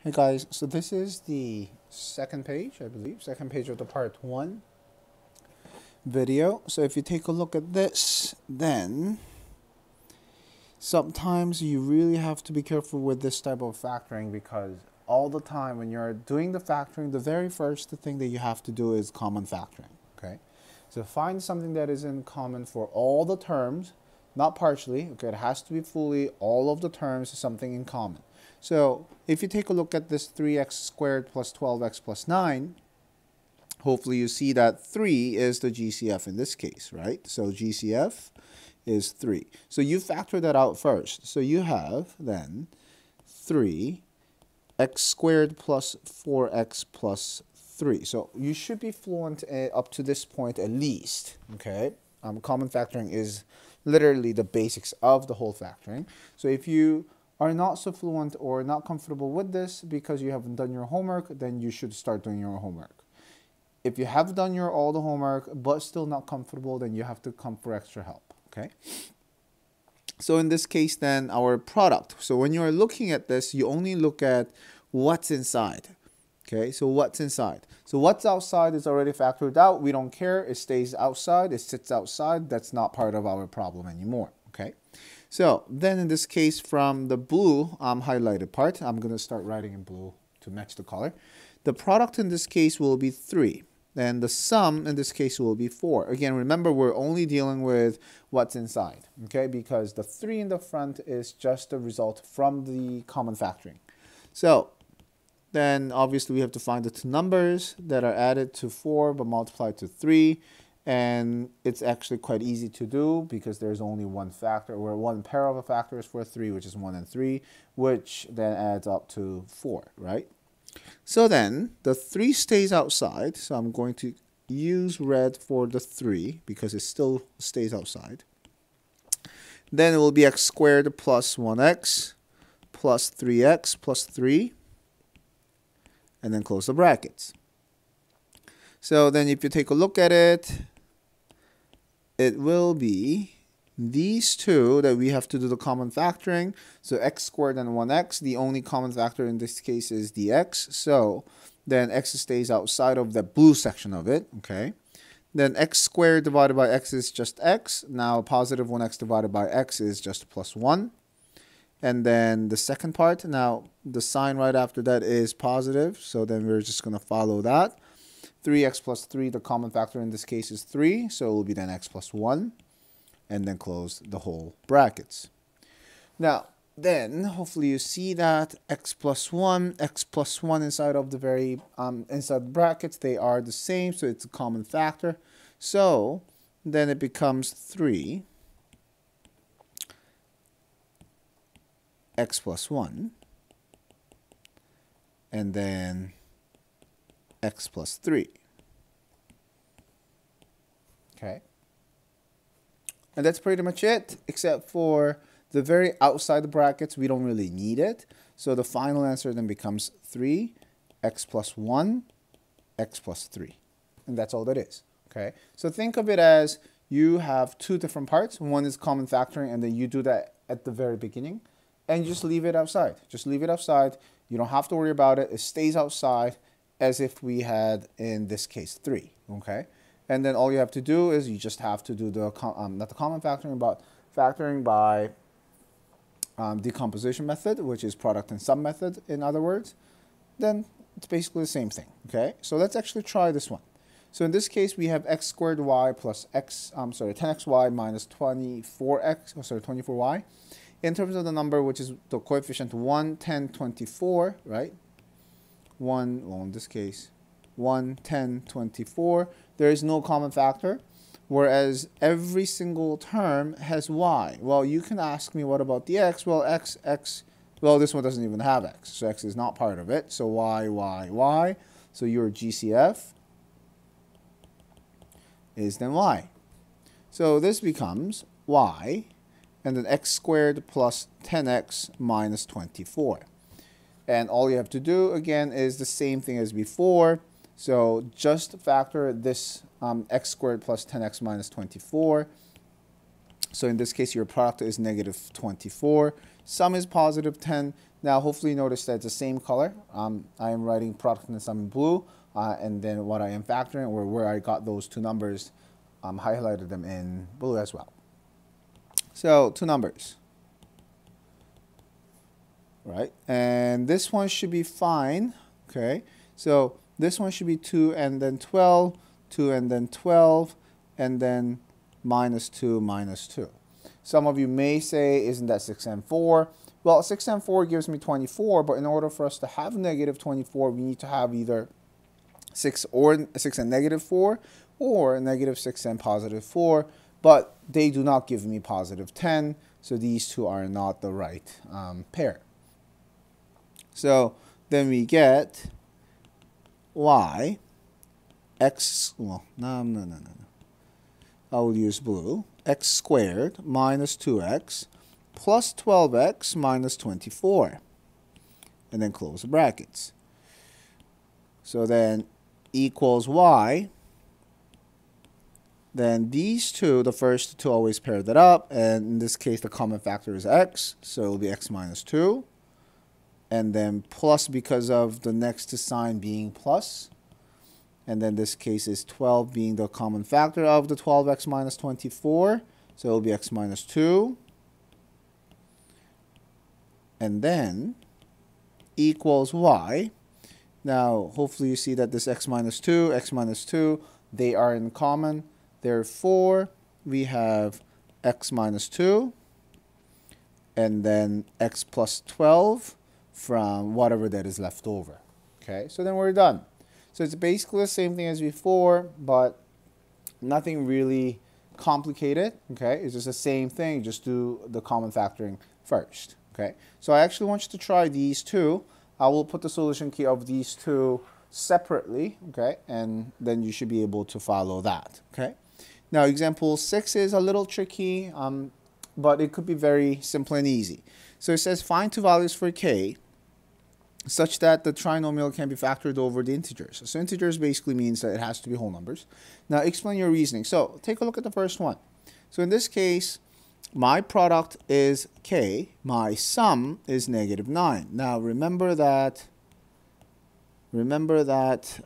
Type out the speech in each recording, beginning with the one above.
Hey guys, so this is the second page, I believe, second page of the part one video. So if you take a look at this, then sometimes you really have to be careful with this type of factoring because all the time when you're doing the factoring, the very first thing that you have to do is common factoring, okay? So find something that is in common for all the terms, not partially, okay? It has to be fully all of the terms, something in common. So if you take a look at this 3x squared plus 12x plus 9, hopefully you see that 3 is the GCF in this case, right? So GCF is 3. So you factor that out first. So you have then 3x squared plus 4x plus 3. So you should be fluent up to this point at least, okay? Common factoring is literally the basics of the whole factoring. So if you are not so fluent or not comfortable with this because you haven't done your homework, then you should start doing your homework. If you have done all the homework but still not comfortable, then you have to come for extra help, okay? So in this case then, our product. So when you're looking at this, you only look at what's inside, okay? So what's inside? So what's outside is already factored out. We don't care. It stays outside. It sits outside. That's not part of our problem anymore, okay? So then in this case, from the blue highlighted part, I'm going to start writing in blue to match the color. The product in this case will be 3. And the sum in this case will be 4. Again, remember, we're only dealing with what's inside, okay? Because the 3 in the front is just the result from the common factoring. So then obviously we have to find the two numbers that are added to 4 but multiplied to 3. And it's actually quite easy to do because there's only one factor, or one pair of factors for 3, which is 1 and 3, which then adds up to 4, right? So then the 3 stays outside. So I'm going to use red for the 3 because it still stays outside. Then it will be x squared plus 1x plus 3x plus 3. And then close the brackets. So then if you take a look at it, it will be these two that we have to do the common factoring. So x squared and 1x, the only common factor in this case is the x. So then x stays outside of the blue section of it, okay? Then x squared divided by x is just x. Now positive 1x divided by x is just plus 1. And then the second part, now the sign right after that is positive. So then we're just going to follow that. 3x plus 3, the common factor in this case is 3, so it will be then x plus 1, and then close the whole brackets. Now, then, hopefully you see that x plus 1 inside of the very, inside the brackets, they are the same, so it's a common factor. So, then it becomes 3 x plus 1, and then x plus 3. Okay. And that's pretty much it, except for the very outside the brackets, we don't really need it. So the final answer then becomes 3, x plus 1, x plus 3. And that's all that is. Okay. So think of it as you have two different parts. One is common factoring, and then you do that at the very beginning. And you just leave it outside. Just leave it outside. You don't have to worry about it. It stays outside, as if we had in this case 3, okay? And then all you have to do is you just have to do the, not the common factoring, but factoring by decomposition method, which is product and sum method, in other words. Then it's basically the same thing, okay? So let's actually try this one. So in this case, we have x squared y plus 10xy minus 24y. In terms of the number, which is the coefficient 1, 10, 24, right? 1, well in this case, 1, 10, 24. There is no common factor, whereas every single term has y. Well, you can ask me, what about the x? Well, well, this one doesn't even have x, so x is not part of it. So y. So your GCF is then y. So this becomes y, and then x squared plus 10x minus 24. And all you have to do, again, is the same thing as before. So just factor this x squared plus 10x minus 24. So in this case, your product is negative 24. Sum is positive 10. Now, hopefully you notice that it's the same color. I am writing product and sum in blue, and then what I am factoring, or where I got those two numbers, highlighted them in blue as well. So, two numbers, right? And this one should be fine, okay? So, this one should be 2 and then 12, 2 and then 12, and then minus 2, minus 2. Some of you may say, isn't that 6 and 4? Well, 6 and 4 gives me 24, but in order for us to have negative 24, we need to have either 6 and negative 4, or negative 6 and positive 4, but they do not give me positive 10, so these two are not the right pair. So then we get y, x, well, no. I will use blue, x squared minus 2x plus 12x minus 24. And then close the brackets. So then equals y. Then these two, the first two always pair that up. And in this case, the common factor is x. So it will be x minus 2. And then plus because of the next to sign being plus. And then this case is 12 being the common factor of the 12x minus 24. So it will be x minus 2. And then equals y. Now, hopefully you see that this x minus 2, they are in common. Therefore, we have x minus 2 and then x plus 12 from whatever that is left over. Okay, so then we're done. So it's basically the same thing as before, but nothing really complicated. Okay, it's just the same thing, just do the common factoring first. Okay, so I actually want you to try these two. I will put the solution key of these two separately, okay, and then you should be able to follow that. Okay, now example 6 is a little tricky, but it could be very simple and easy. So it says find two values for k such that the trinomial can be factored over the integers. So integers basically means that it has to be whole numbers. Now explain your reasoning. So take a look at the first one. So in this case, my product is k, my sum is negative 9. Now remember that, remember that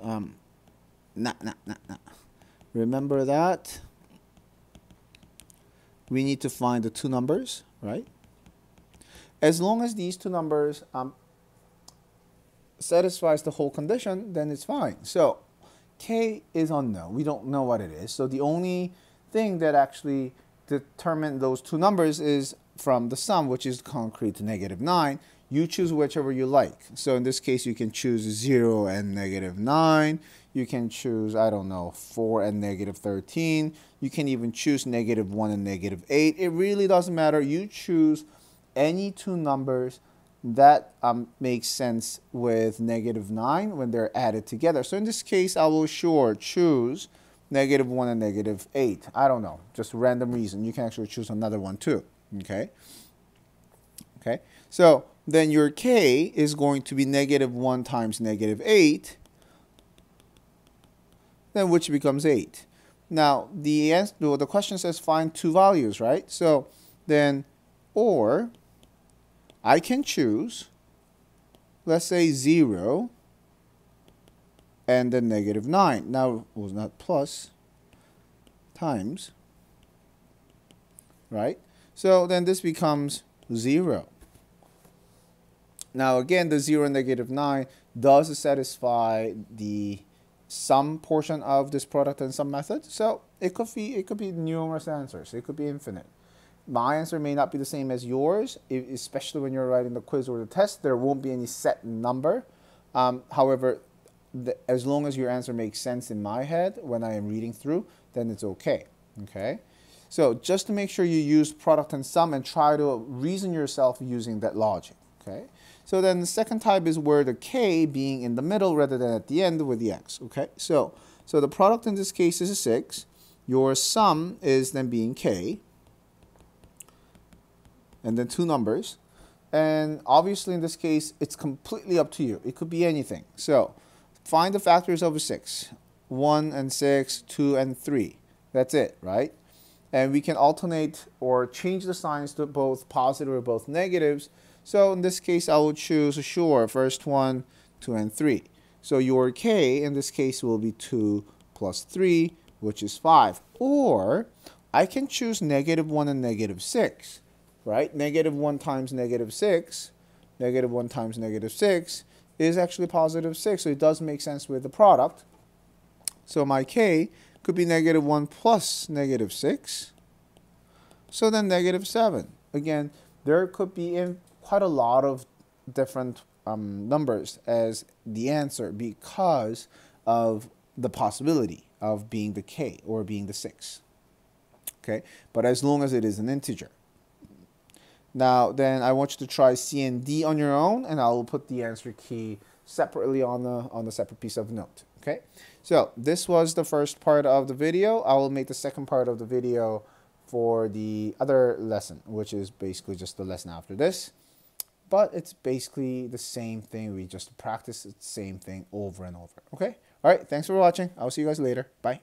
we need to find the two numbers, right? As long as these two numbers satisfies the whole condition, then it's fine. So k is unknown. We don't know what it is. So the only thing that actually determine those two numbers is from the sum, which is concrete negative 9. You choose whichever you like. So in this case, you can choose 0 and negative 9. You can choose, I don't know, 4 and negative 13. You can even choose negative 1 and negative 8. It really doesn't matter. You choose any two numbers that makes sense with negative 9 when they're added together. So in this case, I will choose negative 1 and negative 8. I don't know, just a random reason. You can actually choose another one too, okay? Okay, so then your k is going to be negative 1 times negative 8, then which becomes 8. Now, the question says find two values, right? So then, or I can choose, let's say 0 and then negative 9. Now, it was not plus, times, right? So then this becomes 0. Now again, the 0 and negative 9 does satisfy the sum portion of this product and sum method. So it could be numerous answers. It could be infinite. My answer may not be the same as yours, especially when you're writing the quiz or the test. There won't be any set number. However, as long as your answer makes sense in my head when I am reading through, then it's okay. Okay. So just to make sure you use product and sum and try to reason yourself using that logic. Okay. So then the second type is where the k being in the middle rather than at the end with the x. Okay. So the product in this case is a 6. Your sum is then being k. And then two numbers. And obviously in this case, it's completely up to you. It could be anything. So find the factors of a 6. 1 and 6, 2 and 3. That's it, right? And we can alternate or change the signs to both positive or both negatives. So in this case, I will choose, sure, first one, 2, and 3. So your k in this case will be 2 plus 3, which is 5. Or I can choose -1 and -6, right? -1 times -6, -1 times -6 is actually +6. So it does make sense with the product. So my k could be -1 plus -6. So then -7. Again, there could be in quite a lot of different numbers as the answer because of the possibility of being the k or being the 6. Okay, but as long as it is an integer. Now, then I want you to try C and D on your own, and I will put the answer key separately on the separate piece of note. Okay, so this was the first part of the video. I will make the second part of the video for the other lesson, which is basically just the lesson after this. But it's basically the same thing. We just practice the same thing over and over. Okay, all right, thanks for watching. I'll see you guys later. Bye.